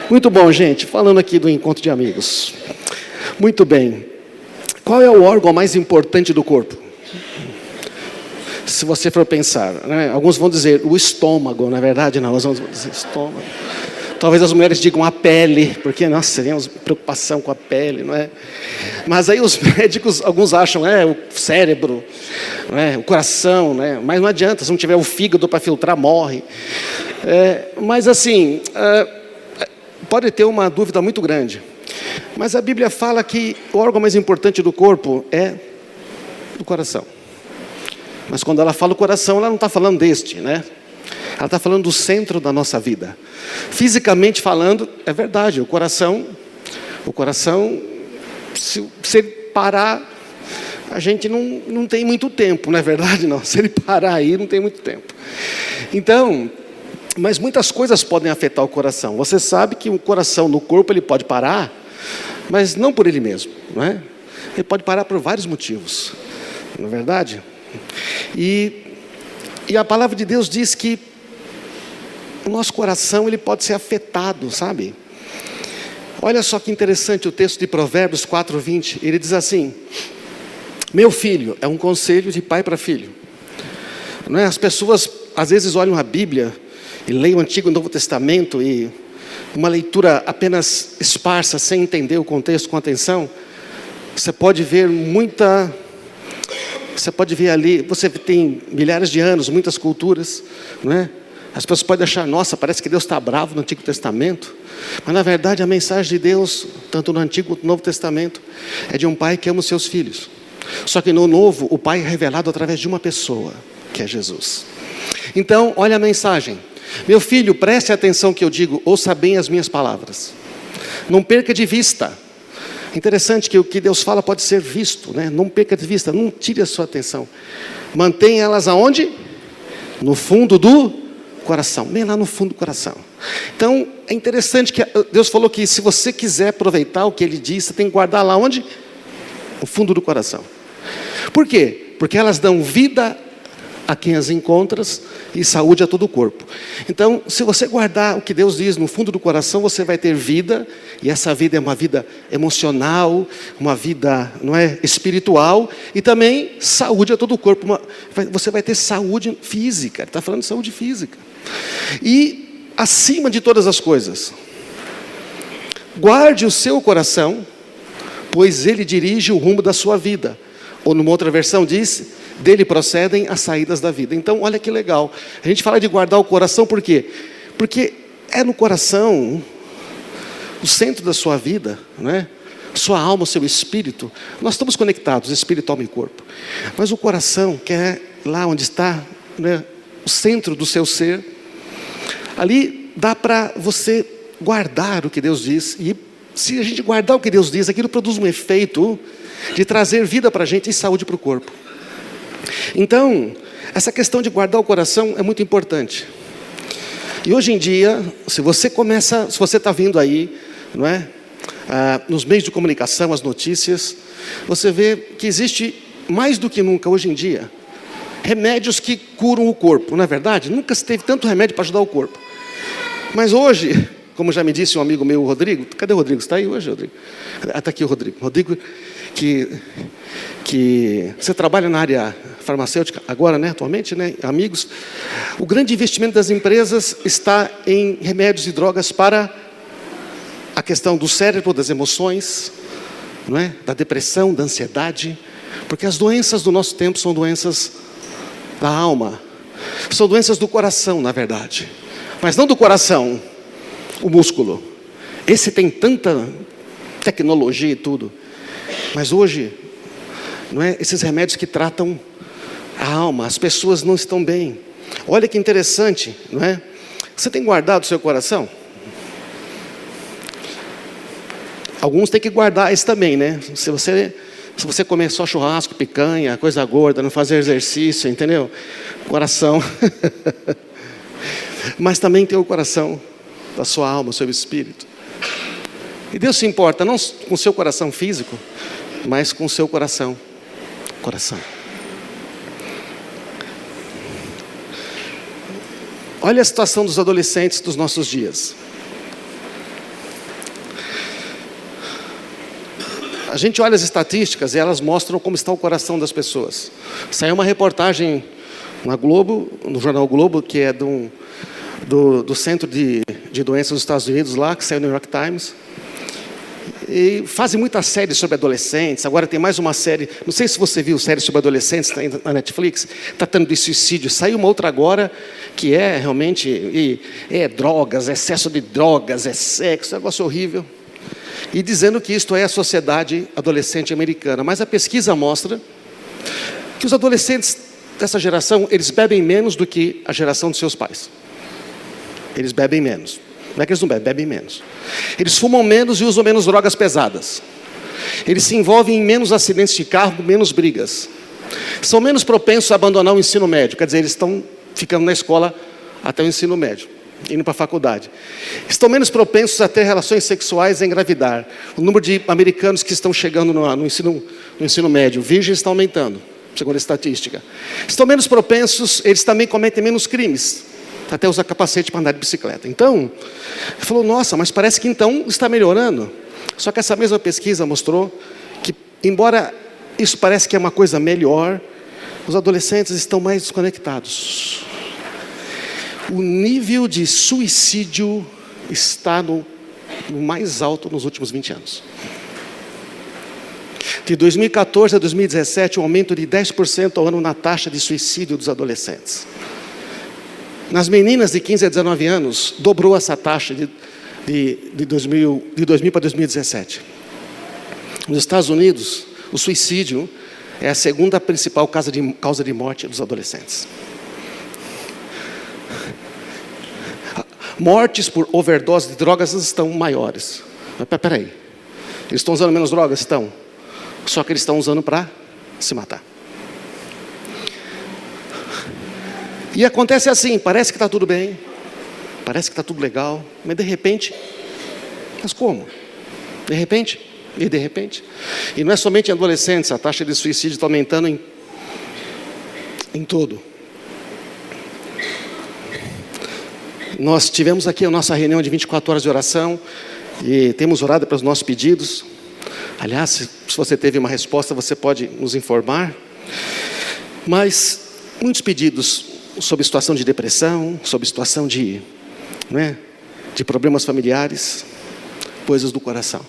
Muito bom, gente. Falando aqui do encontro de amigos. Muito bem. Qual é o órgão mais importante do corpo? Se você for pensar, né? Alguns vão dizer o estômago, na verdade não, nós vamos dizer estômago. Talvez as mulheres digam a pele, porque nossa, teríamos preocupação com a pele, não é? Mas aí os médicos, alguns acham, o cérebro, o coração, né? Mas não adianta, se não tiver o fígado para filtrar, morre. Mas assim, pode ter uma dúvida muito grande. Mas a Bíblia fala que o órgão mais importante do corpo é o coração. Mas quando ela fala o coração, ela não está falando deste, né? Ela está falando do centro da nossa vida. Fisicamente falando, é verdade, o coração, se ele parar, a gente não tem muito tempo, não é verdade? Não, se ele parar aí, não tem muito tempo. Então, mas muitas coisas podem afetar o coração. Você sabe que o coração no corpo, ele pode parar, mas não por ele mesmo, não é? Ele pode parar por vários motivos, não é verdade? E a palavra de Deus diz que o nosso coração, ele pode ser afetado, sabe? Olha só que interessante o texto de Provérbios 4:20. Ele diz assim: meu filho, é um conselho de pai para filho. Não é? As pessoas às vezes olham a Bíblia e leem o Antigo e o Novo Testamento e uma leitura apenas esparsa, sem entender o contexto com atenção. Você pode ver ali, você tem milhares de anos, muitas culturas, não é? As pessoas podem achar, nossa, parece que Deus está bravo no Antigo Testamento. Mas na verdade a mensagem de Deus, tanto no Antigo quanto no Novo Testamento, é de um pai que ama os seus filhos. Só que no Novo, o pai é revelado através de uma pessoa, que é Jesus. Então, olha a mensagem. Meu filho, preste atenção que eu digo, ouça bem as minhas palavras. Não perca de vista. Interessante que o que Deus fala pode ser visto, né? Não perca de vista, não tire a sua atenção. Mantenha elas aonde? No fundo do coração, bem lá no fundo do coração. Então, é interessante que Deus falou que se você quiser aproveitar o que Ele diz, você tem que guardar lá onde? No fundo do coração. Por quê? Porque elas dão vida a quem as encontras e saúde a todo o corpo. Então, se você guardar o que Deus diz no fundo do coração, você vai ter vida, e essa vida é uma vida emocional, uma vida, não é, espiritual, e também saúde a todo o corpo. Você vai ter saúde física, ele está falando de saúde física. E, acima de todas as coisas, guarde o seu coração, pois ele dirige o rumo da sua vida. Ou numa outra versão diz, dele procedem as saídas da vida. Então, olha que legal. A gente fala de guardar o coração, por quê? Porque é no coração, o centro da sua vida, não é? Sua alma, o seu espírito. Nós estamos conectados, espírito, alma e corpo. Mas o coração, que é lá onde está, né, o centro do seu ser, ali dá para você guardar o que Deus diz. E se a gente guardar o que Deus diz, aquilo produz um efeito de trazer vida para a gente e saúde para o corpo. Então, essa questão de guardar o coração é muito importante. E hoje em dia, se você está vindo aí, não é? Nos meios de comunicação, as notícias, você vê que existe, mais do que nunca hoje em dia, remédios que curam o corpo, não é verdade? Nunca se teve tanto remédio para ajudar o corpo. Mas hoje, como já me disse um amigo meu, o Rodrigo, cadê o Rodrigo? Está aí hoje, Rodrigo? Está aqui o Rodrigo. Rodrigo, que você trabalha na área farmacêutica agora, né, atualmente, né, amigos. O grande investimento das empresas está em remédios e drogas para a questão do cérebro, das emoções, não é? Da depressão, da ansiedade, porque as doenças do nosso tempo são doenças da alma, são doenças do coração, na verdade, mas não do coração, o músculo. Esse tem tanta tecnologia e tudo, mas hoje, não é? Esses remédios que tratam a alma, as pessoas não estão bem. Olha que interessante, não é? Você tem guardado o seu coração? Alguns têm que guardar esse também, né? Se você comer só churrasco, picanha, coisa gorda, não fazer exercício, entendeu? Coração. Mas também tem o coração da sua alma, o seu espírito. E Deus se importa não com o seu coração físico, mas com o seu coração. Olha a situação dos adolescentes dos nossos dias. A gente olha as estatísticas e elas mostram como está o coração das pessoas. Saiu uma reportagem na Globo, no jornal Globo, que é do Centro de Doenças dos Estados Unidos, lá, que saiu no New York Times. E fazem muitas séries sobre adolescentes. Agora tem mais uma série, não sei se você viu série sobre adolescentes na Netflix, tratando de suicídio. Saiu uma outra agora, que é realmente drogas, excesso de drogas, é sexo, é um negócio horrível. E dizendo que isto é a sociedade adolescente americana. Mas a pesquisa mostra que os adolescentes dessa geração, eles bebem menos do que a geração de seus pais. Eles bebem menos. Não é que eles não bebem menos. Eles fumam menos e usam menos drogas pesadas. Eles se envolvem em menos acidentes de carro, menos brigas. São menos propensos a abandonar o ensino médio. Quer dizer, eles estão ficando na escola até o ensino médio, indo para a faculdade. Estão menos propensos a ter relações sexuais e a engravidar. O número de americanos que estão chegando no ensino médio virgens está aumentando, segundo a estatística. Estão menos propensos, eles também cometem menos crimes. Até usar capacete para andar de bicicleta. Então, ele falou, nossa, mas parece que então está melhorando. Só que essa mesma pesquisa mostrou que, embora isso parece que é uma coisa melhor, os adolescentes estão mais desconectados. O nível de suicídio está no mais alto nos últimos 20 anos. De 2014 a 2017, um aumento de 10% ao ano na taxa de suicídio dos adolescentes. Nas meninas de 15 a 19 anos, dobrou essa taxa de 2000 para 2017. Nos Estados Unidos, o suicídio é a segunda principal causa de morte dos adolescentes. Mortes por overdose de drogas estão maiores. Mas peraí, eles estão usando menos drogas? Estão. Só que eles estão usando para se matar. E acontece assim, parece que está tudo bem, parece que está tudo legal, mas de repente, mas como? De repente, e de repente. E não é somente em adolescentes, a taxa de suicídio está aumentando em todo. Nós tivemos aqui a nossa reunião de 24 horas de oração, e temos orado pelos nossos pedidos. Aliás, se você teve uma resposta, você pode nos informar. Mas muitos pedidos sobre situação de depressão, sobre situação de problemas familiares, coisas do coração.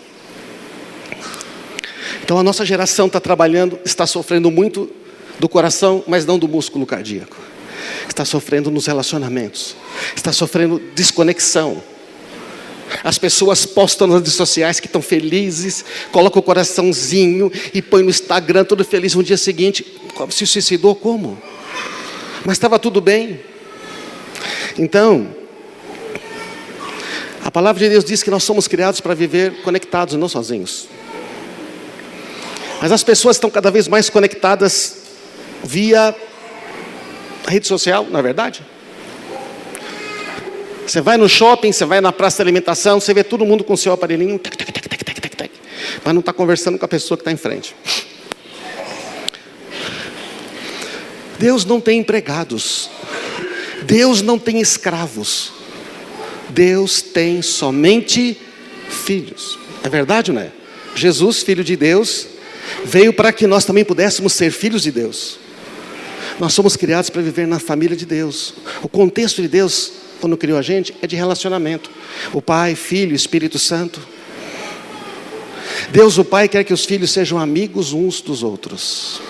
Então a nossa geração está trabalhando, está sofrendo muito do coração, mas não do músculo cardíaco. Está sofrendo nos relacionamentos, está sofrendo desconexão. As pessoas postam nas redes sociais que estão felizes, colocam o coraçãozinho e põem no Instagram todo feliz. No dia seguinte, se suicidou como? Mas estava tudo bem. Então, a palavra de Deus diz que nós somos criados para viver conectados e não sozinhos. Mas as pessoas estão cada vez mais conectadas via rede social, não é verdade? Você vai no shopping, você vai na praça de alimentação, você vê todo mundo com o seu aparelhinho, mas não está conversando com a pessoa que está em frente. Deus não tem empregados, Deus não tem escravos, Deus tem somente filhos. É verdade, não é? Jesus, filho de Deus, veio para que nós também pudéssemos ser filhos de Deus. Nós somos criados para viver na família de Deus. O contexto de Deus, quando criou a gente, é de relacionamento. O Pai, Filho, Espírito Santo. Deus, o Pai, quer que os filhos sejam amigos uns dos outros.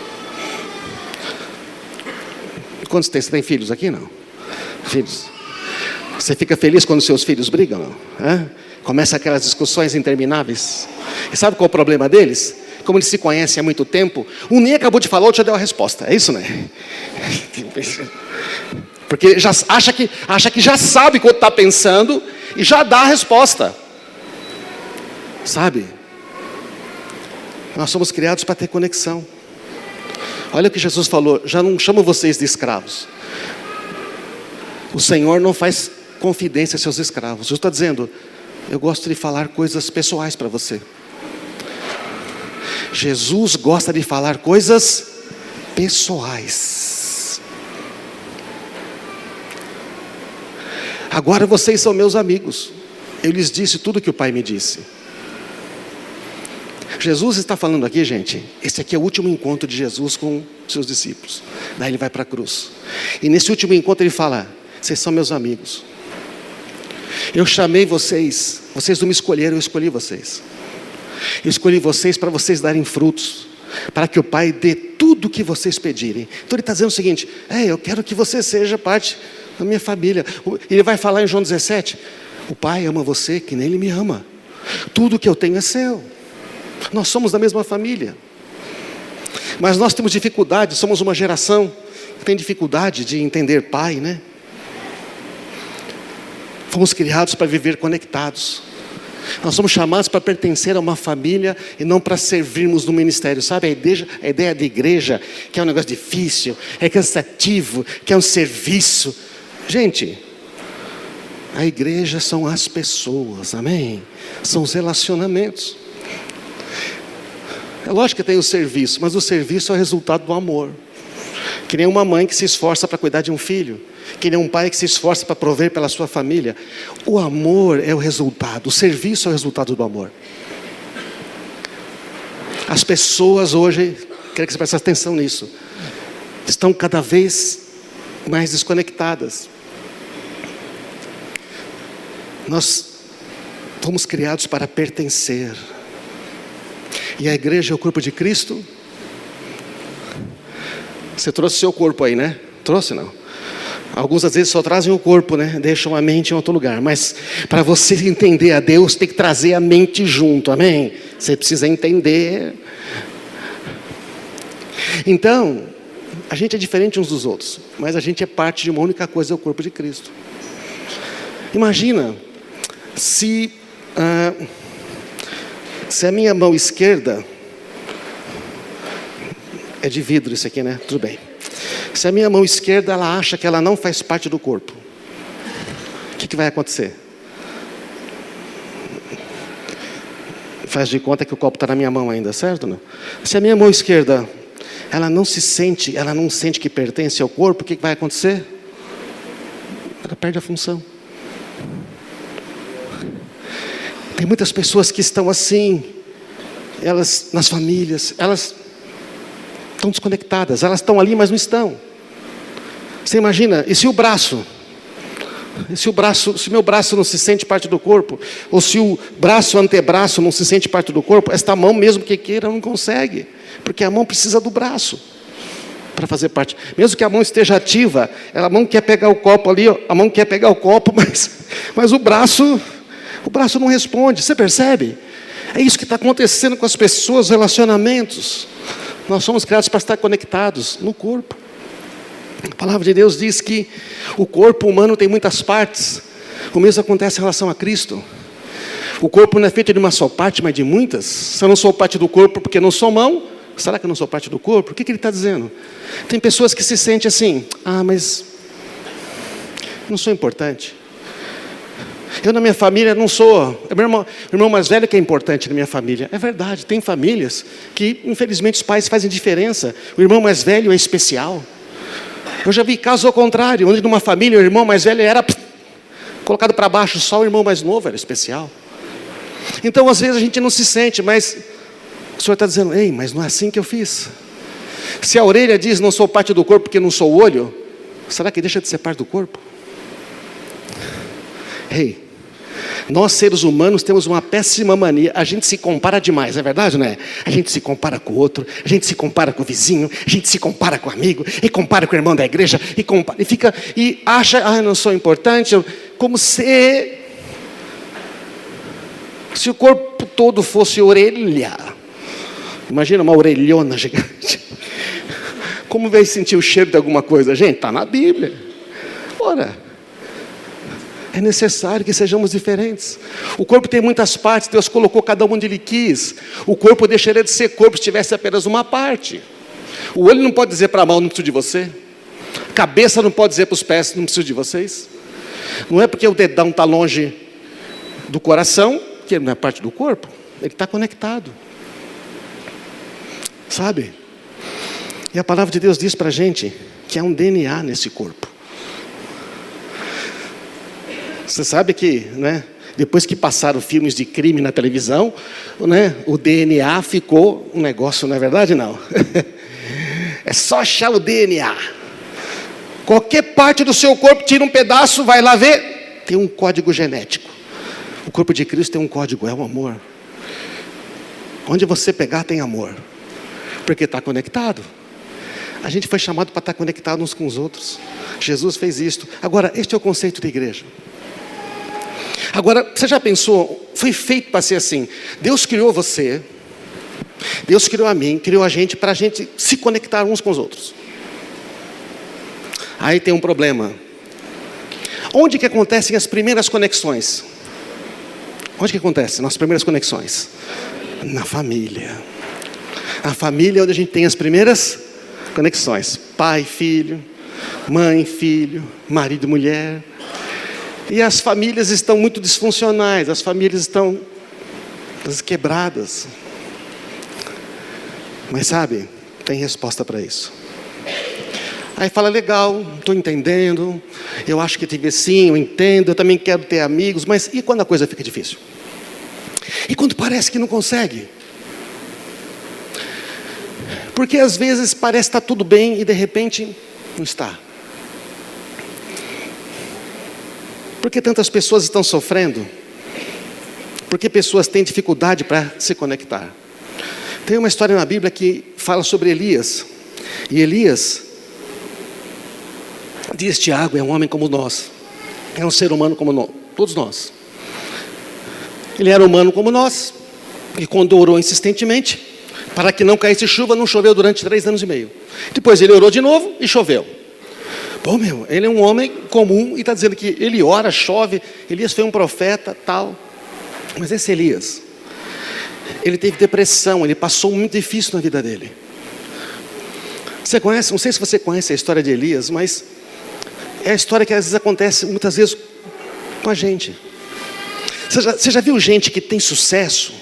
Quantos tem? Você tem filhos aqui? Não? Filhos. Você fica feliz quando seus filhos brigam? Não? Hã? Começa aquelas discussões intermináveis. E sabe qual é o problema deles? Como eles se conhecem há muito tempo, um nem acabou de falar, o outro já deu a resposta. É isso, né? Porque já acha que já sabe o que o outro está pensando e já dá a resposta. Sabe? Nós somos criados para ter conexão. Olha o que Jesus falou, já não chamo vocês de escravos. O Senhor não faz confidência a seus escravos. Jesus está dizendo, eu gosto de falar coisas pessoais para você. Jesus gosta de falar coisas pessoais. Agora vocês são meus amigos. Eu lhes disse tudo o que o Pai me disse. Jesus está falando aqui, gente, esse aqui é o último encontro de Jesus com seus discípulos. Daí ele vai para a cruz. E nesse último encontro ele fala: vocês são meus amigos. Eu chamei vocês, vocês não me escolheram, eu escolhi vocês. Eu escolhi vocês para vocês darem frutos, para que o Pai dê tudo o que vocês pedirem. Então ele está dizendo o seguinte: eu quero que você seja parte da minha família. Ele vai falar em João 17: o Pai ama você que nem Ele me ama. Tudo que eu tenho é seu. Nós somos da mesma família. Mas nós temos dificuldade, somos uma geração que tem dificuldade de entender Pai, né? Fomos criados para viver conectados. Nós somos chamados para pertencer a uma família e não para servirmos no ministério. Sabe, a ideia de igreja, que é um negócio difícil, é cansativo, que é um serviço. Gente, a igreja são as pessoas, amém? São os relacionamentos. É lógico que tem o serviço, mas o serviço é o resultado do amor. Que nem uma mãe que se esforça para cuidar de um filho, que nem um pai que se esforça para prover pela sua família. O amor é o resultado, o serviço é o resultado do amor. As pessoas hoje, quero que você preste atenção nisso, estão cada vez mais desconectadas. Nós fomos criados para pertencer. E a igreja é o corpo de Cristo. Você trouxe seu corpo aí, né? Trouxe não? Alguns às vezes só trazem o corpo, né? Deixam a mente em outro lugar. Mas para você entender a Deus, tem que trazer a mente junto, amém? Você precisa entender. Então, a gente é diferente uns dos outros, mas a gente é parte de uma única coisa, é o corpo de Cristo. Imagina se a minha mão esquerda, é de vidro isso aqui, né? Tudo bem. Se a minha mão esquerda, ela acha que ela não faz parte do corpo, o que vai acontecer? Faz de conta que o copo está na minha mão ainda, certo? Não? Se a minha mão esquerda, ela não sente que pertence ao corpo, o que vai acontecer? Ela perde a função. Tem muitas pessoas que estão assim, elas nas famílias, elas estão desconectadas, elas estão ali, mas não estão. Você imagina, e se o braço? Se meu braço não se sente parte do corpo, ou se o antebraço não se sente parte do corpo, esta mão, mesmo que queira, não consegue, porque a mão precisa do braço para fazer parte. Mesmo que a mão esteja ativa, a mão quer pegar o copo ali, a mão quer pegar o copo, mas o braço não responde. Você percebe? É isso que está acontecendo com as pessoas, relacionamentos. Nós somos criados para estar conectados no corpo. A palavra de Deus diz que o corpo humano tem muitas partes. O mesmo acontece em relação a Cristo. O corpo não é feito de uma só parte, mas de muitas. Se eu não sou parte do corpo porque não sou mão, será que eu não sou parte do corpo? O que ele está dizendo? Tem pessoas que se sentem assim: mas não sou importante. Eu na minha família não sou, o irmão mais velho que é importante na minha família. É verdade, tem famílias que infelizmente os pais fazem diferença. O irmão mais velho é especial. Eu já vi casos ao contrário, onde numa família o irmão mais velho era colocado para baixo, só o irmão mais novo era especial. Então às vezes a gente não se sente, mas o Senhor está dizendo: ei, mas não é assim que eu fiz. Se a orelha diz não sou parte do corpo porque não sou o olho, será que deixa de ser parte do corpo? Ei, nós seres humanos temos uma péssima mania, a gente se compara demais, é verdade, não é? A gente se compara com o outro, a gente se compara com o vizinho, a gente se compara com o amigo, e compara com o irmão da igreja, e acha, eu não sou importante, como se o corpo todo fosse orelha. Imagina uma orelhona gigante. Como vai sentir o cheiro de alguma coisa? Gente, está na Bíblia. Ora, é necessário que sejamos diferentes. O corpo tem muitas partes, Deus colocou cada um onde Ele quis. O corpo deixaria de ser corpo se tivesse apenas uma parte. O olho não pode dizer para a mão: não preciso de você. A cabeça não pode dizer para os pés: não preciso de vocês. Não é porque o dedão está longe do coração que ele não é parte do corpo. Ele está conectado. Sabe? E a palavra de Deus diz para a gente que há um DNA nesse corpo. Você sabe que, né? Depois que passaram filmes de crime na televisão, né, o DNA ficou um negócio, não é verdade? Não. É só achar o DNA. Qualquer parte do seu corpo, tira um pedaço, vai lá ver, tem um código genético. O corpo de Cristo tem um código, é o amor. Onde você pegar tem amor. Porque está conectado. A gente foi chamado para estar conectado uns com os outros. Jesus fez isto. Agora, este é o conceito da igreja. Agora, você já pensou, foi feito para ser assim. Deus criou você, Deus criou a mim, criou a gente para a gente se conectar uns com os outros. Aí tem um problema. Onde que acontecem as primeiras conexões? Onde que acontecem as primeiras conexões? Na família. A família é onde a gente tem as primeiras conexões. Pai, filho, mãe, filho, marido e mulher. E as famílias estão muito disfuncionais, as famílias estão quebradas. Mas sabe, tem resposta para isso. Aí fala, legal, estou entendendo, eu acho que tive sim, eu entendo, eu também quero ter amigos, mas e quando a coisa fica difícil? E quando parece que não consegue? Porque às vezes parece estar tudo bem e de repente não está. Por que tantas pessoas estão sofrendo? Porque pessoas têm dificuldade para se conectar. Tem uma história na Bíblia que fala sobre Elias. E Elias, diz Tiago, é um homem como nós. É um ser humano como nós, todos nós. Ele era humano como nós. E quando orou insistentemente, para que não caísse chuva, não choveu durante 3 anos e meio. Depois ele orou de novo e choveu. Bom, ele é um homem comum e está dizendo que ele ora, chove. Elias foi um profeta, tal. Mas esse Elias, ele teve depressão, ele passou muito difícil na vida dele. Você conhece, não sei se você conhece a história de Elias, mas é a história que às vezes acontece, muitas vezes, com a gente. Você já viu gente que tem sucesso,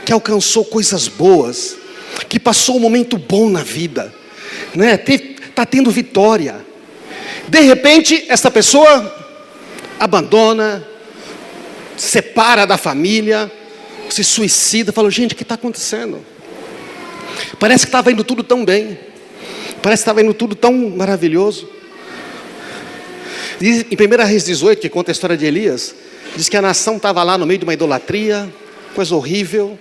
que alcançou coisas boas, que passou um momento bom na vida, né? Está tendo vitória. De repente, essa pessoa abandona, separa da família, se suicida, fala, gente, o que está acontecendo? Parece que estava indo tudo tão bem, parece que estava indo tudo tão maravilhoso. Diz, em 1 Reis 18, que conta a história de Elias, diz que a nação estava lá no meio de uma idolatria, coisa horrível.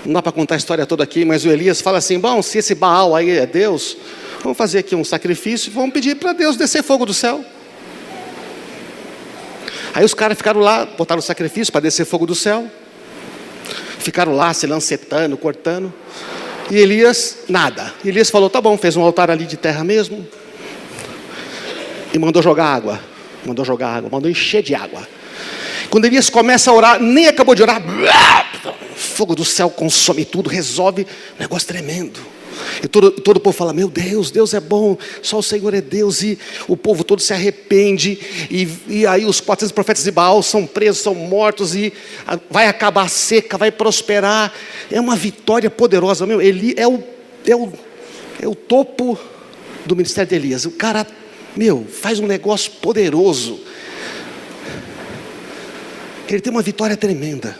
Não dá para contar a história toda aqui, mas o Elias fala assim, bom, se esse Baal aí é Deus, vamos fazer aqui um sacrifício e vamos pedir para Deus descer fogo do céu. Aí os caras ficaram lá, botaram o sacrifício para descer fogo do céu. Ficaram lá se lancetando, cortando. E Elias, nada. Elias falou, tá bom, fez um altar ali de terra mesmo. E mandou jogar água. Mandou encher de água. Quando Elias começa a orar, nem acabou de orar, fogo do céu consome tudo, resolve, um negócio tremendo. E todo o povo fala, meu Deus, Deus é bom, só o Senhor é Deus. E o povo todo se arrepende. E aí os 400 profetas de Baal são presos, são mortos. E vai acabar a seca, vai prosperar. É uma vitória poderosa. Meu, ele é o topo do ministério de Elias. O cara, faz um negócio poderoso. Ele tem uma vitória tremenda.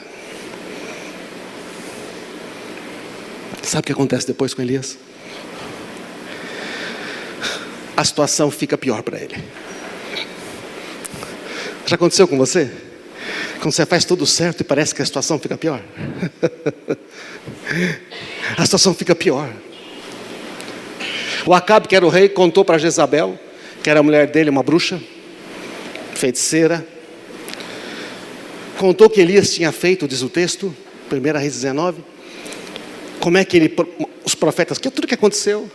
Sabe o que acontece depois com Elias? A situação fica pior para ele. Já aconteceu com você? Quando você faz tudo certo e parece que a situação fica pior. A situação fica pior. O Acabe, que era o rei, contou para Jezabel, que era a mulher dele, uma bruxa, feiticeira. Contou que Elias tinha feito, diz o texto, 1 Reis 19. Como é que os profetas, tudo que aconteceu.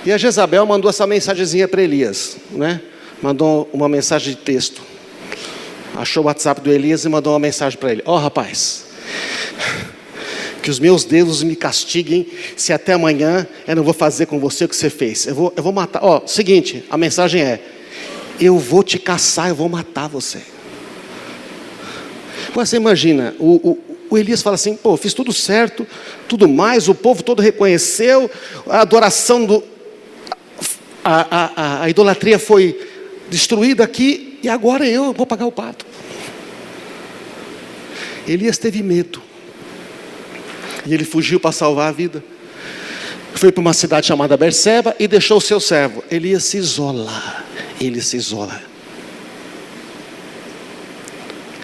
E a Jezabel mandou essa mensagenzinha para Elias, né? Mandou uma mensagem de texto. Achou o WhatsApp do Elias e mandou uma mensagem para ele. Rapaz, que os meus deuses me castiguem se até amanhã eu não vou fazer com você o que você fez. Eu vou matar. Seguinte, a mensagem é, eu vou te caçar, eu vou matar você. Você imagina, o Elias fala assim, fiz tudo certo, tudo mais, o povo todo reconheceu, a adoração, a idolatria foi destruída aqui, e agora eu vou pagar o pato. Elias teve medo. E ele fugiu para salvar a vida. Foi para uma cidade chamada Berseba e deixou o seu servo. Elias se isola. Ele se isola.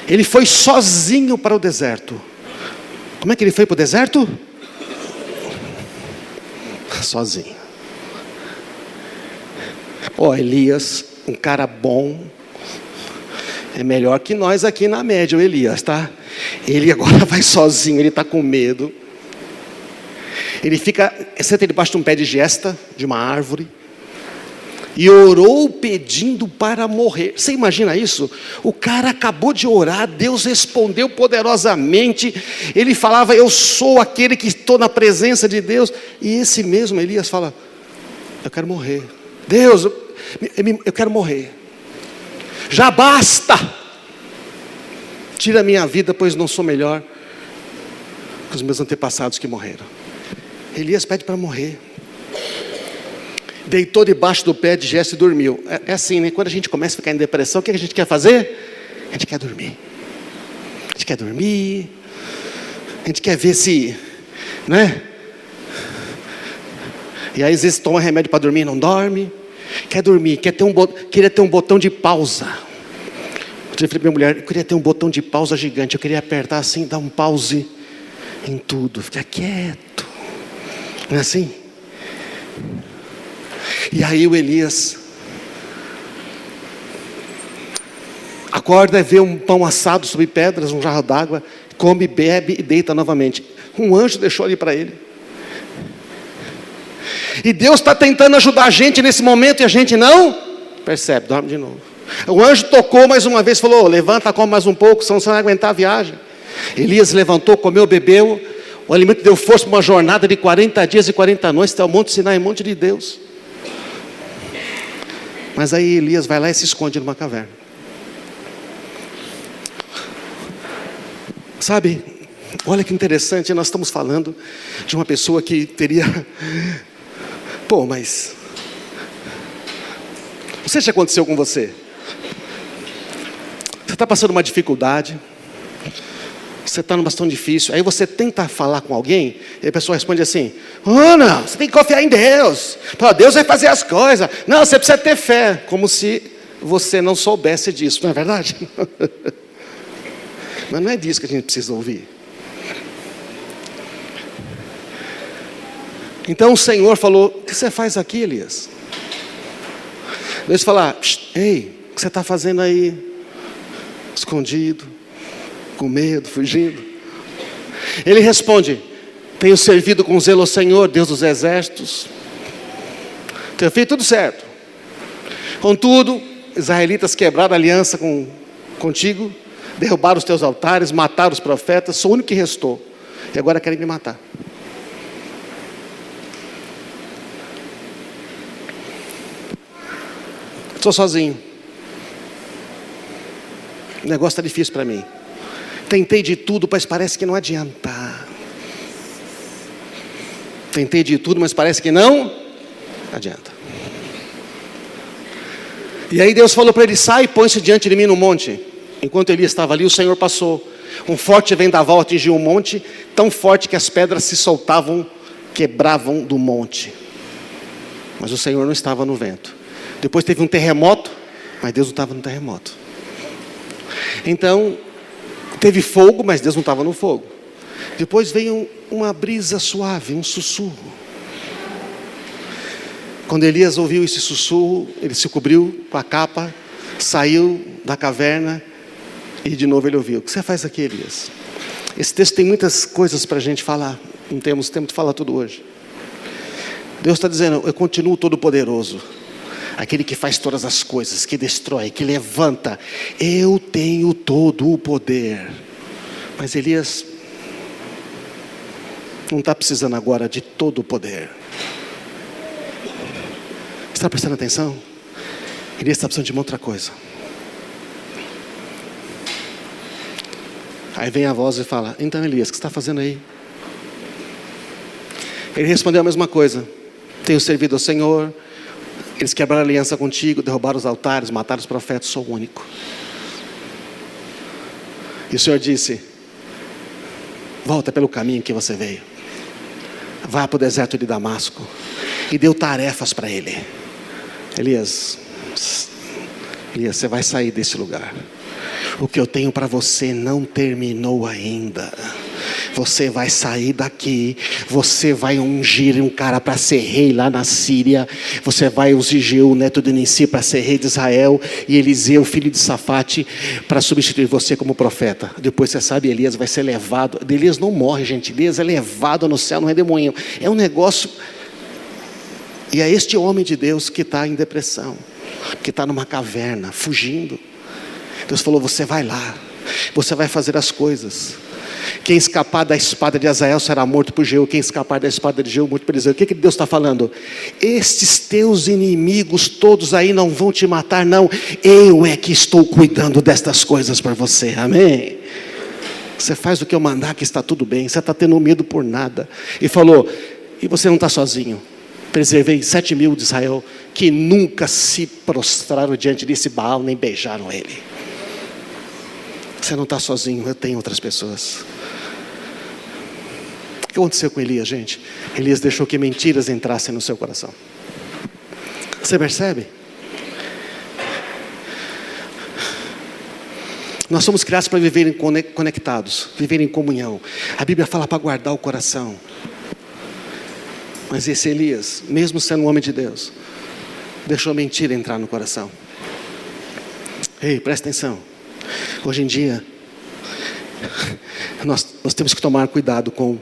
Ele foi sozinho para o deserto. Como é que ele foi para o deserto? Sozinho. Elias, um cara bom, é melhor que nós aqui na média, o Elias, tá? Ele agora vai sozinho, ele está com medo. Ele senta debaixo de um pé de gesta, de uma árvore, e orou pedindo para morrer. Você imagina isso? O cara acabou de orar, Deus respondeu poderosamente. Ele falava, eu sou aquele que estou na presença de Deus. E esse mesmo Elias fala, eu quero morrer. Deus, eu quero morrer. Já basta. Tira a minha vida, pois não sou melhor que os meus antepassados que morreram. Elias pede para morrer. Deitou debaixo do pé de gesto e dormiu. É assim, né? Quando a gente começa a ficar em depressão, o que a gente quer fazer? A gente quer dormir. A gente quer dormir. A gente quer ver se, né? E aí às vezes toma remédio para dormir e não dorme. Quer dormir, queria ter um botão de pausa. Eu falei para minha mulher, eu queria ter um botão de pausa gigante. Eu queria apertar assim, dar um pause em tudo. Ficar quieto. Não é assim? E aí o Elias acorda e vê um pão assado sobre pedras, um jarro d'água, come, bebe e deita novamente. Um anjo deixou ali para ele. E Deus está tentando ajudar a gente nesse momento e a gente não percebe, dorme de novo. O anjo tocou mais uma vez, falou, levanta, come mais um pouco, senão você não vai aguentar a viagem. Elias levantou, comeu, bebeu. O alimento deu força para uma jornada de 40 dias e 40 noites, até o Monte Sinai, monte de Deus. Mas aí Elias vai lá e se esconde numa caverna. Sabe, olha que interessante, nós estamos falando de uma pessoa que teria... mas... Não sei se aconteceu com você. Você está passando uma dificuldade. Você está numa situação difícil. Aí você tenta falar com alguém. E a pessoa responde assim, não, você tem que confiar em Deus. Deus vai fazer as coisas. Não, você precisa ter fé. Como se você não soubesse disso, não é verdade? Mas não é disso que a gente precisa ouvir. Então o Senhor falou, o que você faz aqui, Elias? Deus fala, ei, o que você está fazendo aí? Escondido, com medo, fugindo. Ele responde, tenho servido com zelo ao Senhor, Deus dos exércitos. Tenho feito tudo certo. Contudo, israelitas quebraram a aliança contigo, derrubaram os teus altares, mataram os profetas, sou o único que restou. E agora querem me matar. Estou sozinho. O negócio está difícil para mim. Tentei de tudo, mas parece que não adianta. Tentei de tudo, mas parece que não adianta. E aí Deus falou para ele, sai e põe-se diante de mim no monte. Enquanto ele estava ali, o Senhor passou. Um forte vendaval atingiu o monte, tão forte que as pedras se soltavam, quebravam do monte. Mas o Senhor não estava no vento. Depois teve um terremoto, mas Deus não estava no terremoto. Então, teve fogo, mas Deus não estava no fogo. Depois veio uma brisa suave, um sussurro. Quando Elias ouviu esse sussurro, ele se cobriu com a capa, saiu da caverna e de novo ele ouviu. O que você faz aqui, Elias? Esse texto tem muitas coisas para a gente falar. Não temos tempo de falar tudo hoje. Deus está dizendo, eu continuo todo poderoso. Aquele que faz todas as coisas, que destrói, que levanta. Eu tenho todo o poder. Mas Elias não está precisando agora de todo o poder. Está prestando atenção? Elias está precisando de uma outra coisa. Aí vem a voz e fala, então Elias, o que você está fazendo aí? Ele respondeu a mesma coisa. Tenho servido ao Senhor, Eles quebraram a aliança contigo, derrubaram os altares, mataram os profetas, sou o único. E o Senhor disse: volta pelo caminho que você veio. Vá para o deserto de Damasco. E deu tarefas para ele. Elias, você vai sair desse lugar. O que eu tenho para você não terminou ainda. Você vai sair daqui, você vai ungir um cara para ser rei lá na Síria, você vai ungir o neto de Nissi para ser rei de Israel, e Eliseu, filho de Safate, para substituir você como profeta. Depois você sabe, Elias vai ser levado. Elias não morre, gente. Elias é levado no céu, no redemoinho. É um negócio. E é este homem de Deus que está em depressão, que está numa caverna, fugindo. Deus falou: você vai lá, você vai fazer as coisas. Quem escapar da espada de Azael será morto por Jeú. Quem escapar da espada de Jeú, morto por Eliseu. O que Deus está falando? Estes teus inimigos todos aí não vão te matar, não. Eu é que estou cuidando destas coisas para você. Amém? Você faz o que eu mandar, que está tudo bem. Você está tendo medo por nada. E falou: e você não está sozinho. Preservei 7.000 de Israel que nunca se prostraram diante desse Baal, nem beijaram ele. Você não está sozinho, eu tenho outras pessoas. O que aconteceu com Elias, gente? Elias deixou que mentiras entrassem no seu coração. Você percebe? Nós somos criados para viverem conectados, viver em comunhão. A Bíblia fala para guardar o coração. Mas esse Elias, mesmo sendo um homem de Deus, deixou a mentira entrar no coração. Ei, presta atenção. Hoje em dia, nós temos que tomar cuidado com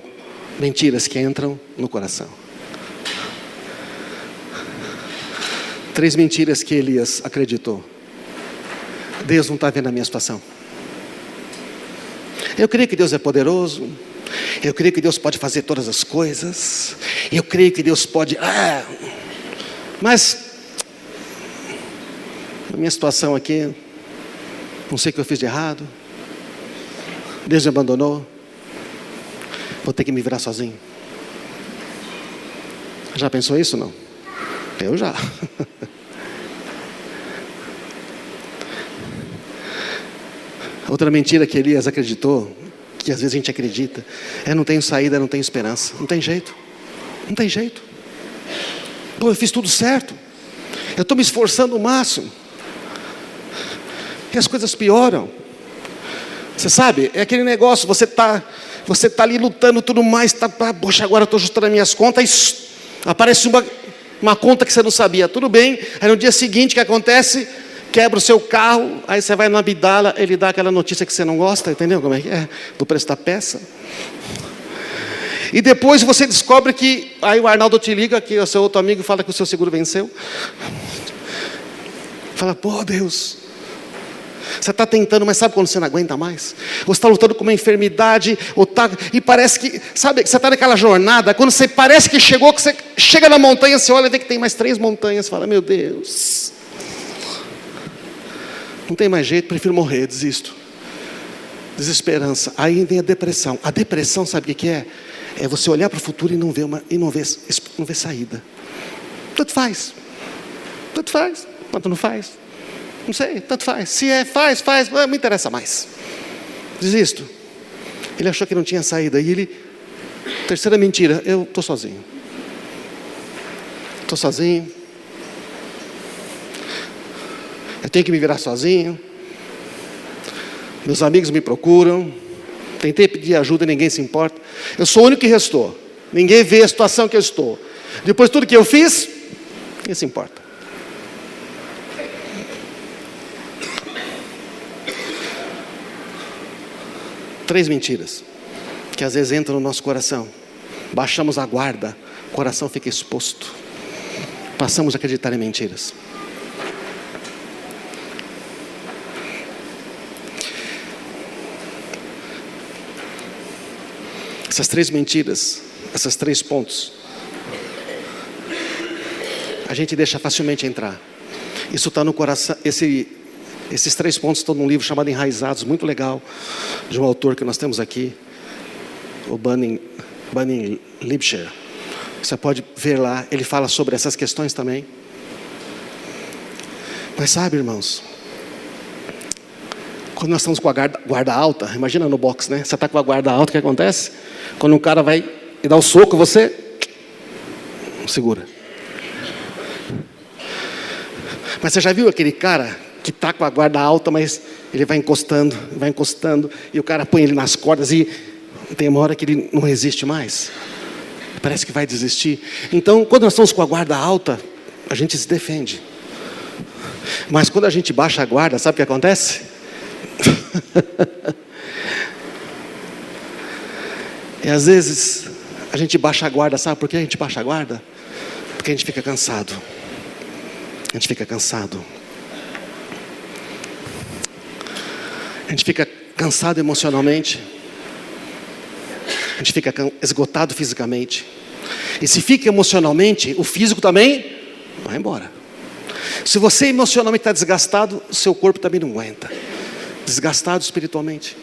mentiras que entram no coração. 3 mentiras que Elias acreditou. Deus não está vendo a minha situação. Eu creio que Deus é poderoso. Eu creio que Deus pode fazer todas as coisas. Eu creio que Deus pode... mas a minha situação aqui, não sei o que eu fiz de errado. Deus me abandonou. Vou ter que me virar sozinho. Já pensou isso, não? Eu já. Outra mentira que Elias acreditou, que às vezes a gente acredita, não tenho saída, não tenho esperança. Não tem jeito. Não tem jeito. Pô, eu fiz tudo certo. Eu estou me esforçando o máximo. E as coisas pioram. Você sabe, é aquele negócio, você tá ali lutando tudo mais, poxa, agora eu estou ajustando as minhas contas, aparece uma conta que você não sabia, tudo bem, aí no dia seguinte o que acontece? Quebra o seu carro, aí você vai na Abdala, ele dá aquela notícia que você não gosta, entendeu como é que é? Do preço da peça. E depois você descobre que, aí o Arnaldo te liga, que o seu outro amigo fala que o seu seguro venceu. Fala, pô, Deus, você está tentando, mas sabe quando você não aguenta mais? Ou você está lutando com uma enfermidade, e parece que, sabe, você está naquela jornada, quando você parece que chegou, que você chega na montanha, você olha e vê que tem mais 3 montanhas, fala, meu Deus, não tem mais jeito, prefiro morrer, desisto. Desesperança, aí vem a depressão. A depressão, sabe o que é? É você olhar para o futuro e não ver saída. Tanto faz, quanto não faz. Não sei, tanto faz. Se faz, não me interessa mais. Desisto. Ele achou que não tinha saída. E terceira mentira, eu estou sozinho. Estou sozinho. Eu tenho que me virar sozinho. Meus amigos me procuram. Tentei pedir ajuda, ninguém se importa. Eu sou o único que restou. Ninguém vê a situação que eu estou. Depois de tudo que eu fiz, ninguém se importa. Três mentiras que às vezes entram no nosso coração. Baixamos a guarda, o coração fica exposto. Passamos a acreditar em mentiras. Essas 3 mentiras, esses 3 pontos, a gente deixa facilmente entrar. Isso está no coração. Esses 3 pontos estão num livro chamado Enraizados, muito legal, de um autor que nós temos aqui, o Bunny Lipscher. Você pode ver lá, ele fala sobre essas questões também. Mas sabe, irmãos, quando nós estamos com a guarda alta, imagina no boxe, né? Você está com a guarda alta, o que acontece? Quando um cara vai e dá um soco, você segura. Mas você já viu aquele cara que está com a guarda alta, mas ele vai encostando, e o cara põe ele nas cordas e tem uma hora que ele não resiste mais? Parece que vai desistir. Então, quando nós estamos com a guarda alta, a gente se defende. Mas quando a gente baixa a guarda, sabe o que acontece? E às vezes a gente baixa a guarda, sabe por que a gente baixa a guarda? Porque a gente fica cansado. A gente fica cansado. A gente fica cansado emocionalmente. A gente fica esgotado fisicamente. E se fica emocionalmente, o físico também vai embora. Se você emocionalmente está desgastado, o seu corpo também não aguenta. Desgastado espiritualmente,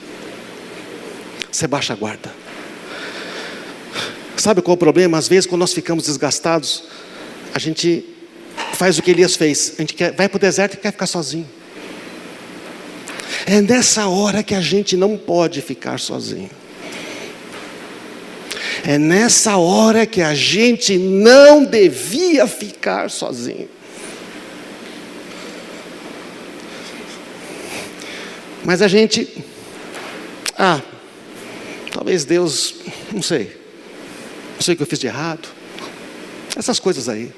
você baixa a guarda. Sabe qual é o problema? Às vezes, quando nós ficamos desgastados, a gente faz o que Elias fez. A gente vai para o deserto e quer ficar sozinho. É nessa hora que a gente não pode ficar sozinho. É nessa hora que a gente não devia ficar sozinho. Mas a gente, talvez Deus, não sei o que eu fiz de errado, essas coisas aí.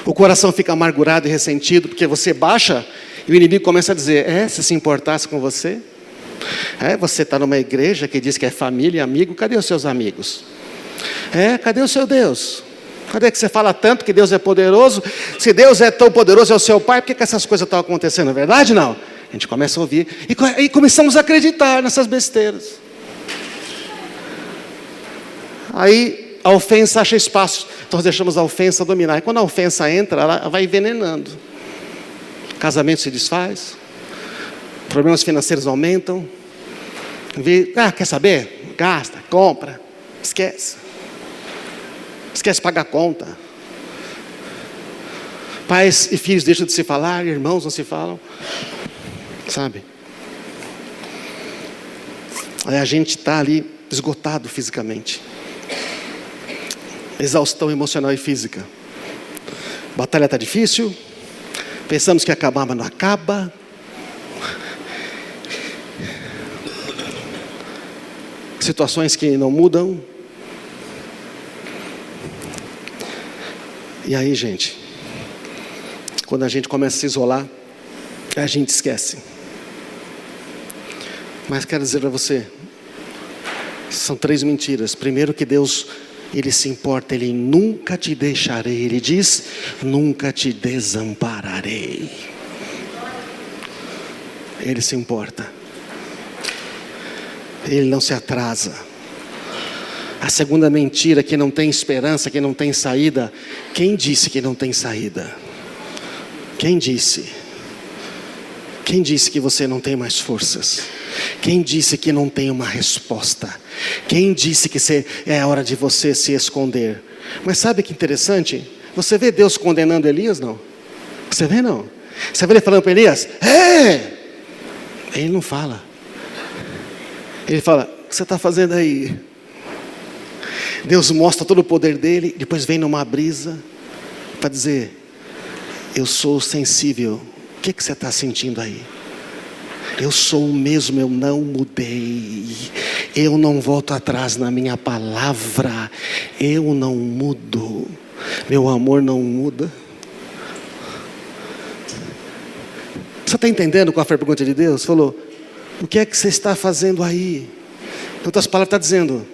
O coração fica amargurado e ressentido, porque você baixa e o inimigo começa a dizer, se importasse com você? Você está numa igreja que diz que é família e amigo, cadê os seus amigos? Cadê o seu Deus? Cadê que você fala tanto que Deus é poderoso? Se Deus é tão poderoso, é o seu Pai, por que essas coisas estão acontecendo? É verdade, não? A gente começa a ouvir e começamos a acreditar nessas besteiras. Aí a ofensa acha espaço, então nós deixamos a ofensa dominar. E quando a ofensa entra, ela vai envenenando. Casamento se desfaz, problemas financeiros aumentam. Quer saber? Gasta, compra, esquece de pagar a conta. Pais e filhos deixam de se falar, irmãos não se falam. Sabe? Aí a gente está ali esgotado fisicamente. Exaustão emocional e física. Batalha está difícil. Pensamos que ia acabar, mas não acaba. Situações que não mudam. E aí, gente, quando a gente começa a se isolar, a gente esquece. Mas quero dizer para você, são 3 mentiras. Primeiro, que Deus, Ele se importa, Ele nunca te deixarei. Ele diz, nunca te desampararei. Ele se importa. Ele não se atrasa. A segunda mentira, que não tem esperança, que não tem saída. Quem disse que não tem saída? Quem disse? Quem disse que você não tem mais forças? Quem disse que não tem uma resposta? Quem disse que é a hora de você se esconder? Mas sabe que interessante? Você vê Deus condenando Elias, não? Você vê, não? Você vê Ele falando para Elias, Ele não fala. Ele fala, o que você está fazendo aí? Deus mostra todo o poder dele, depois vem numa brisa para dizer, eu sou sensível. O que você está sentindo aí? Eu sou o mesmo, eu não mudei. Eu não volto atrás na minha palavra. Eu não mudo. Meu amor não muda. Você está entendendo qual foi a pergunta de Deus? Falou, o que é que você está fazendo aí? Em outras palavras, está dizendo,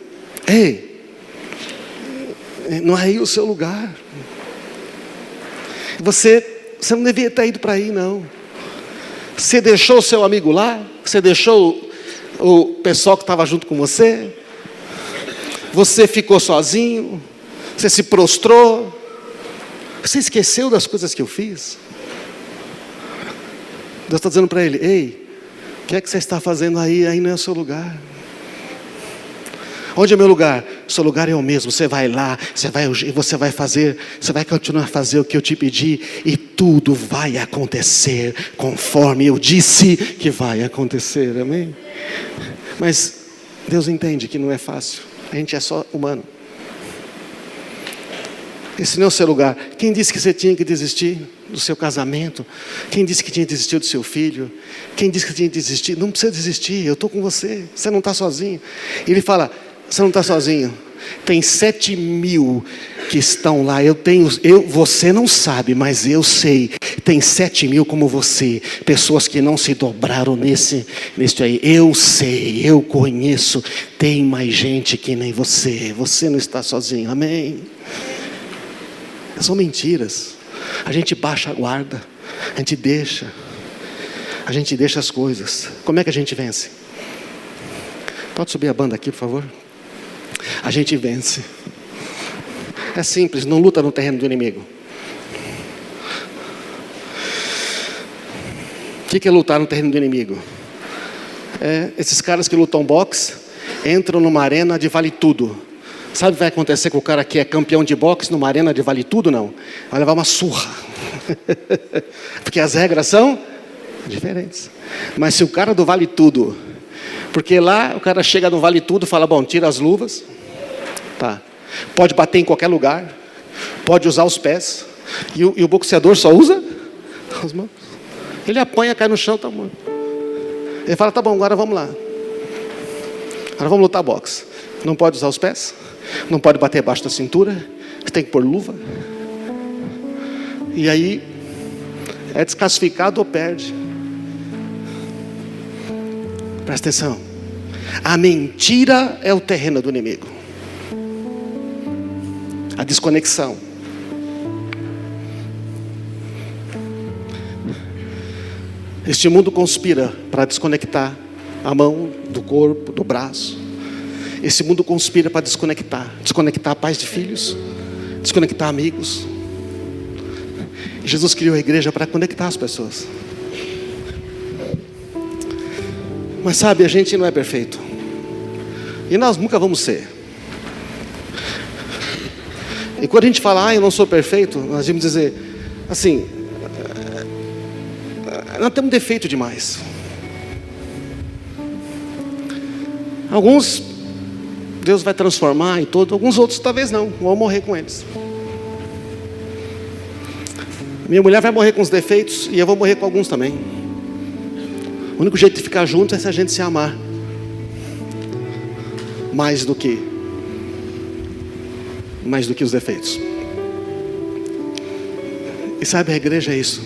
não é aí o seu lugar. Você não devia ter ido para aí, não. Você deixou o seu amigo lá? Você deixou o pessoal que estava junto com você? Você ficou sozinho? Você se prostrou? Você esqueceu das coisas que eu fiz? Deus está dizendo para ele, o que é que você está fazendo aí? Aí não é o seu lugar. Onde é o meu lugar? seu lugar é o mesmo. Você vai lá, você vai continuar a fazer o que eu te pedi, e tudo vai acontecer conforme eu disse que vai acontecer, amém? Mas Deus entende que não é fácil, a gente é só humano. Esse não é o seu lugar. Quem disse que você tinha que desistir do seu casamento? Quem disse que tinha que desistir do seu filho? Quem disse que tinha que desistir? Não precisa desistir, eu estou com você. Você não está sozinho. E ele fala, você não está sozinho. Tem 7.000 que estão lá. Você não sabe, mas eu sei. Tem 7.000 como você. Pessoas que não se dobraram nesse aí. Eu sei, eu conheço. Tem mais gente que nem você. Você não está sozinho, amém? São mentiras. A gente baixa a guarda, a gente deixa as coisas. Como é que a gente vence? Pode subir a banda aqui, por favor? A gente vence. É simples, não luta no terreno do inimigo. O que é lutar no terreno do inimigo? Esses caras que lutam boxe entram numa arena de vale tudo. Sabe o que vai acontecer com o cara que é campeão de boxe numa arena de vale tudo? Não. Vai levar uma surra. Porque as regras são diferentes. Mas se o cara do vale tudo... Porque lá o cara chega no vale tudo e fala, bom, tira as luvas. Tá. Pode bater em qualquer lugar. Pode usar os pés. E o boxeador só usa as mãos. Ele apanha, cai no chão, tá morto. Ele fala, tá bom, agora vamos lá. Agora vamos lutar boxe. Não pode usar os pés. Não pode bater abaixo da cintura. Você tem que pôr luva. E aí é desclassificado ou perde. Presta atenção. A mentira é o terreno do inimigo. A desconexão. Este mundo conspira para desconectar a mão do corpo, do braço. Esse mundo conspira para desconectar pais de filhos, desconectar amigos. E Jesus criou a igreja para conectar as pessoas. Mas sabe, a gente não é perfeito. E nós nunca vamos ser. E quando a gente fala, eu não sou perfeito, nós vamos dizer, assim, nós temos defeito demais. Alguns Deus vai transformar e todo. Alguns outros talvez não, vão morrer com eles. Minha mulher vai morrer com os defeitos e eu vou morrer com alguns também. O único jeito de ficar junto é se a gente se amar. Mais do que os defeitos. E sabe, a igreja é isso.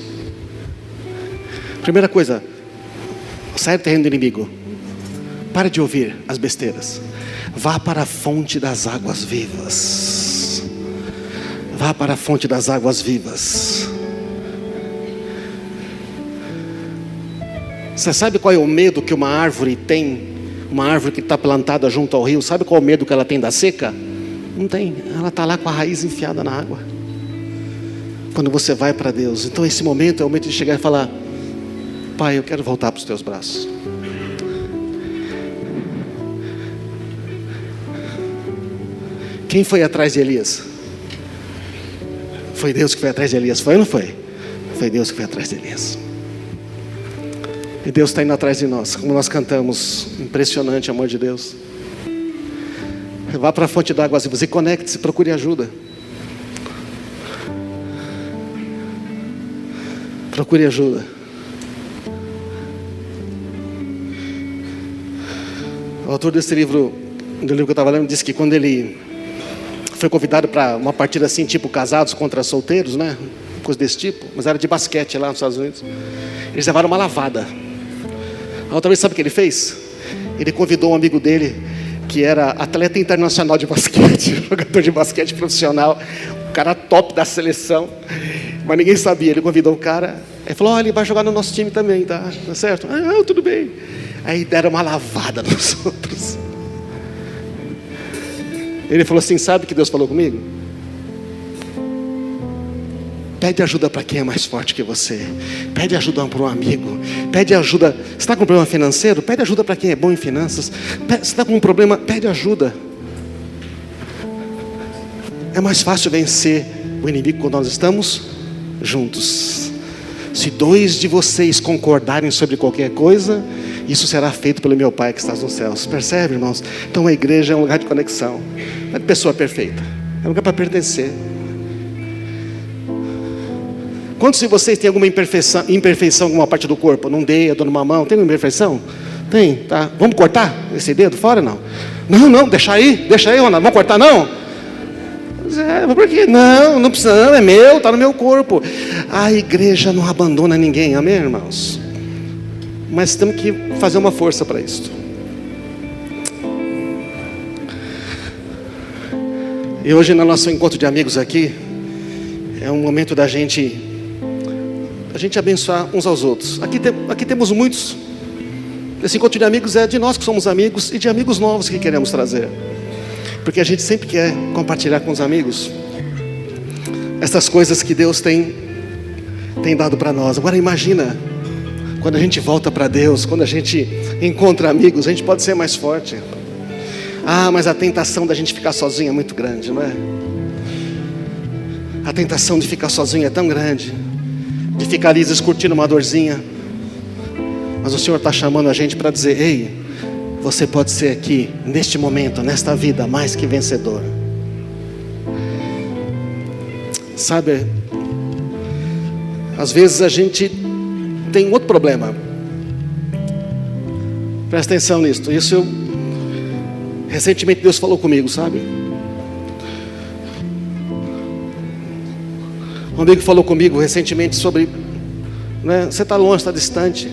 Primeira coisa, sai do terreno do inimigo. Pare de ouvir as besteiras. Vá para a fonte das águas vivas. Vá para a fonte das águas vivas. Você sabe qual é o medo que uma árvore tem? Uma árvore que está plantada junto ao rio. Sabe qual é o medo que ela tem da seca? Não tem. Ela está lá com a raiz enfiada na água. Quando você vai para Deus. Então esse momento é o momento de chegar e falar: Pai, eu quero voltar para os teus braços. Quem foi atrás de Elias? Foi Deus que foi atrás de Elias, foi ou não foi? Foi Deus que foi atrás de Elias. E Deus está indo atrás de nós, como nós cantamos. Impressionante o amor de Deus. Vá para a fonte d'água e conecte-se, procure ajuda. Procure ajuda. O autor desse livro, do livro que eu estava lendo, disse que quando ele foi convidado para uma partida assim, tipo casados contra solteiros, né? Coisa desse tipo, mas era de basquete lá nos Estados Unidos. Eles levaram uma lavada. A outra vez, sabe o que ele fez? Ele convidou um amigo dele, que era atleta internacional de basquete, jogador de basquete profissional, o cara top da seleção, mas ninguém sabia. Ele convidou o cara, ele falou: ele vai jogar no nosso time também, tá certo? Tudo bem. Aí deram uma lavada nos outros. Ele falou assim: sabe o que Deus falou comigo? Pede ajuda para quem é mais forte que você. Pede ajuda para um amigo. Pede ajuda. Você está com um problema financeiro? Pede ajuda para quem é bom em finanças. Você está com um problema? Pede ajuda. É mais fácil vencer o inimigo quando nós estamos juntos. Se 2 de vocês concordarem sobre qualquer coisa, isso será feito pelo meu Pai que está nos céus. Percebe, irmãos? Então a igreja é um lugar de conexão. Não é de pessoa perfeita, é um lugar para pertencer. Quantos de vocês têm alguma imperfeição em alguma parte do corpo? Num dedo, numa mão? Tem uma imperfeição? Tem, tá? Vamos cortar esse dedo fora, não? Não, deixa aí, Ronaldo. Vamos cortar, não? Por quê? Não precisa, não, é meu, está no meu corpo. A igreja não abandona ninguém, amém, irmãos? Mas temos que fazer uma força para isso. E hoje, no nosso encontro de amigos aqui, é um momento da gente abençoar uns aos outros. Aqui temos muitos. Esse encontro de amigos é de nós que somos amigos e de amigos novos que queremos trazer. Porque a gente sempre quer compartilhar com os amigos essas coisas que Deus tem dado para nós. Agora imagina, quando a gente volta para Deus, quando a gente encontra amigos, a gente pode ser mais forte. Mas a tentação da gente ficar sozinho é muito grande, não é? A tentação de ficar sozinho é tão grande, de ficar ali curtindo uma dorzinha. Mas o Senhor está chamando a gente para dizer: ei, você pode ser aqui, neste momento, nesta vida, mais que vencedor. Sabe, às vezes a gente tem um outro problema. Presta atenção nisso. Recentemente Deus falou comigo, sabe? Um amigo falou comigo recentemente sobre, né, você está longe, está distante.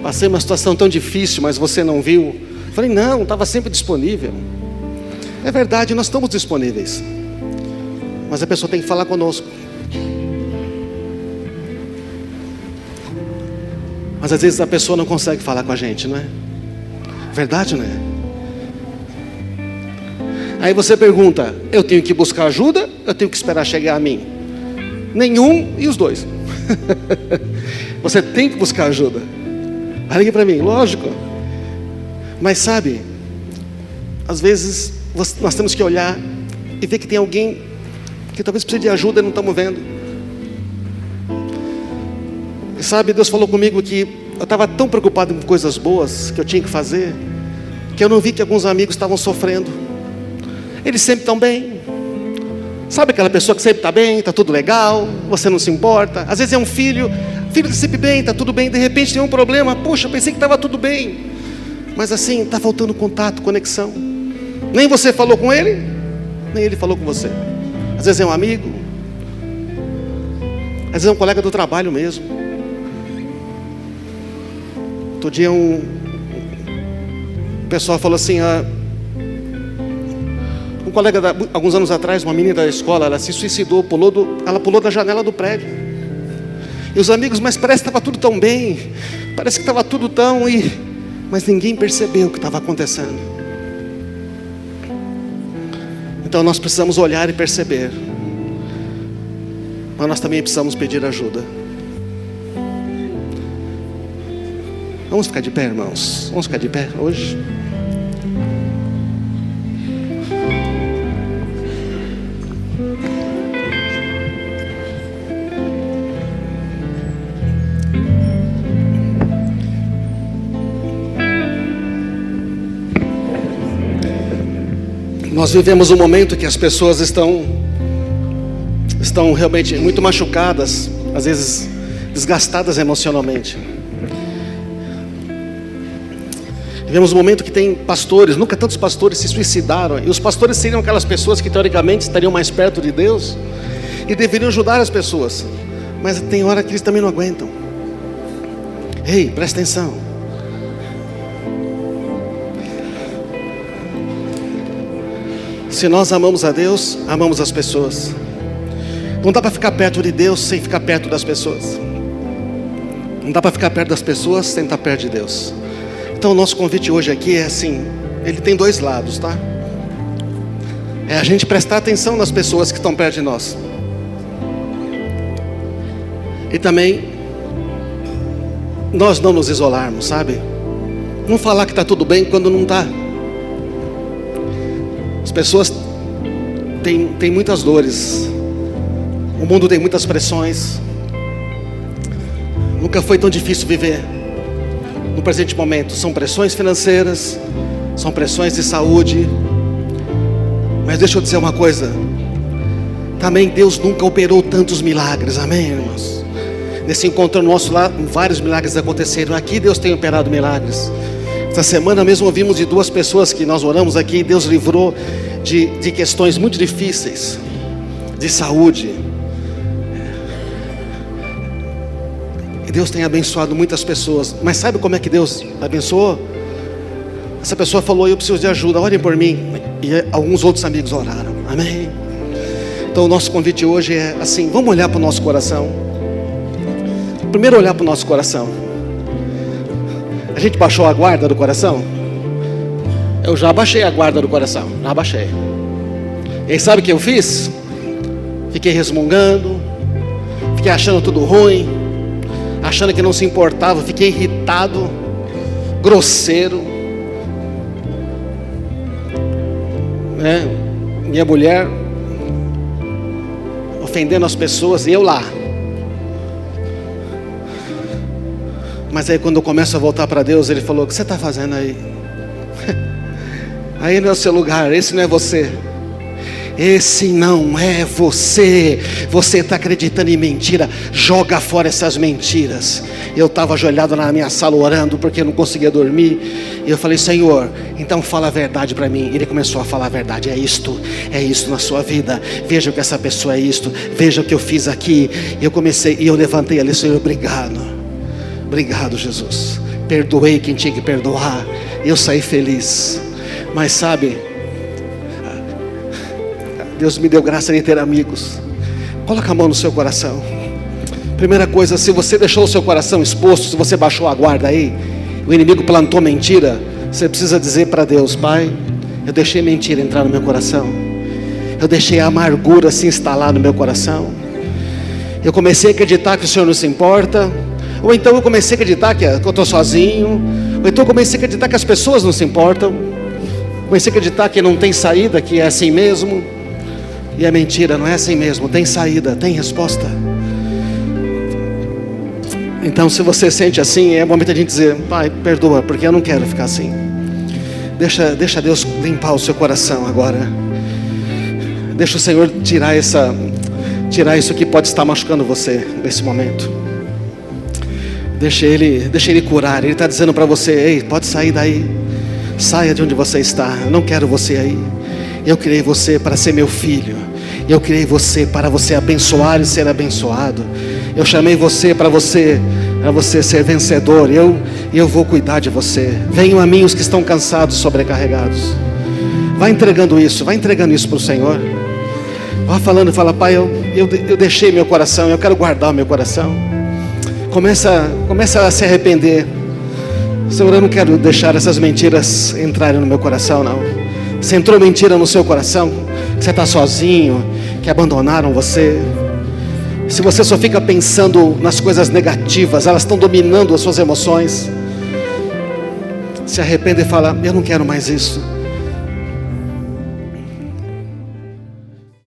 Passei uma situação tão difícil, mas você não viu. Falei, não, estava sempre disponível. É verdade, nós estamos disponíveis. Mas a pessoa tem que falar conosco. Mas às vezes a pessoa não consegue falar com a gente, não é? Verdade, não é? Aí você pergunta: eu tenho que buscar ajuda? Eu tenho que esperar chegar a mim? Nenhum e os dois. Você tem que buscar ajuda. Olha aqui para mim, lógico. Mas sabe, às vezes nós temos que olhar e ver que tem alguém que talvez precise de ajuda e não estamos vendo. E sabe, Deus falou comigo que eu estava tão preocupado com coisas boas que eu tinha que fazer, que eu não vi que alguns amigos estavam sofrendo. Eles sempre estão bem. Sabe aquela pessoa que sempre está bem, está tudo legal, você não se importa. Às vezes é um filho está sempre bem, está tudo bem. De repente tem um problema. Poxa, pensei que estava tudo bem. Mas assim, está faltando contato, conexão. Nem você falou com ele, nem ele falou com você. Às vezes é um amigo, às vezes é um colega do trabalho mesmo. Outro dia o pessoal falou assim, um colega, alguns anos atrás, uma menina da escola, ela se suicidou, ela pulou da janela do prédio. E os amigos, mas parece que estava tudo tão bem, parece que estava tudo tão... Mas ninguém percebeu o que estava acontecendo. Então nós precisamos olhar e perceber. Mas nós também precisamos pedir ajuda. Vamos ficar de pé, irmãos? Vamos ficar de pé hoje? Nós vivemos um momento que as pessoas estão realmente muito machucadas, às vezes desgastadas emocionalmente. Vivemos um momento que tem pastores, nunca tantos pastores se suicidaram. E os pastores seriam aquelas pessoas que teoricamente estariam mais perto de Deus e deveriam ajudar as pessoas. Mas tem hora que eles também não aguentam. Ei, presta atenção. Se nós amamos a Deus, amamos as pessoas. Não dá para ficar perto de Deus sem ficar perto das pessoas. Não dá para ficar perto das pessoas sem estar perto de Deus. Então o nosso convite hoje aqui é assim, ele tem dois lados, tá? É a gente prestar atenção nas pessoas que estão perto de nós. E também nós não nos isolarmos, sabe? Não falar que está tudo bem quando não está. As pessoas tem muitas dores. O mundo tem muitas pressões. Nunca foi tão difícil viver no presente momento. São pressões financeiras, são pressões de saúde. Mas deixa eu dizer uma coisa. Também Deus nunca operou tantos milagres, amém, irmãos? Nesse encontro nosso lá, vários milagres aconteceram. Aqui Deus tem operado milagres. Essa semana mesmo ouvimos de 2 pessoas que nós oramos aqui. Deus livrou de questões muito difíceis, de saúde. E Deus tem abençoado muitas pessoas. Mas sabe como é que Deus abençoou? Essa pessoa falou: eu preciso de ajuda, orem por mim. E alguns outros amigos oraram, amém? Então o nosso convite hoje é assim: vamos olhar para o nosso coração. Primeiro olhar para o nosso coração. A gente baixou a guarda do coração? Eu já baixei a guarda do coração, já baixei. E aí sabe o que eu fiz? Fiquei resmungando, fiquei achando tudo ruim, achando que não se importava, fiquei irritado, grosseiro, né? Minha mulher ofendendo as pessoas e eu lá. Mas aí quando eu começo a voltar para Deus, Ele falou: o que você está fazendo aí? Aí não é o seu lugar, esse não é você. Esse não é você. Você está acreditando em mentira. Joga fora essas mentiras. Eu estava ajoelhado na minha sala orando, porque eu não conseguia dormir. E eu falei: Senhor, então fala a verdade para mim. Ele começou a falar a verdade. É isto na sua vida. Veja o que essa pessoa é isto. Veja o que eu fiz aqui. E eu levantei ali: Senhor, obrigado Jesus. Perdoei quem tinha que perdoar. Eu saí feliz. Mas sabe, Deus me deu graça de ter amigos. Coloca a mão no seu coração. Primeira coisa, se você deixou o seu coração exposto, se você baixou a guarda aí, o inimigo plantou mentira, você precisa dizer para Deus: Pai, eu deixei mentira entrar no meu coração. Eu deixei a amargura se instalar no meu coração. Eu comecei a acreditar que o Senhor não se importa. Ou então eu comecei a acreditar que eu estou sozinho. Ou então eu comecei a acreditar que as pessoas não se importam. Comecei a acreditar que não tem saída, que é assim mesmo. E é mentira, não é assim mesmo. Tem saída, tem resposta. Então se você sente assim, é momento de a gente dizer: Pai, perdoa, porque eu não quero ficar assim. Deixa Deus limpar o seu coração agora. Deixa o Senhor tirar isso que pode estar machucando você nesse momento. Deixa Ele curar. Ele está dizendo para você: ei, pode sair daí. Saia de onde você está. Eu não quero você aí. Eu criei você para ser meu filho. Eu criei você para você abençoar e ser abençoado. Eu chamei você para você ser vencedor. Eu vou cuidar de você. Venham a mim os que estão cansados, sobrecarregados. Vai entregando isso para o Senhor. Vai falando, fala: Pai, eu deixei meu coração, eu quero guardar o meu coração. Começa a se arrepender. Senhor, eu não quero deixar essas mentiras entrarem no meu coração, não. Se entrou mentira no seu coração, que você está sozinho, que abandonaram você, se você só fica pensando nas coisas negativas, elas estão dominando as suas emoções, se arrependa e fala: eu não quero mais isso.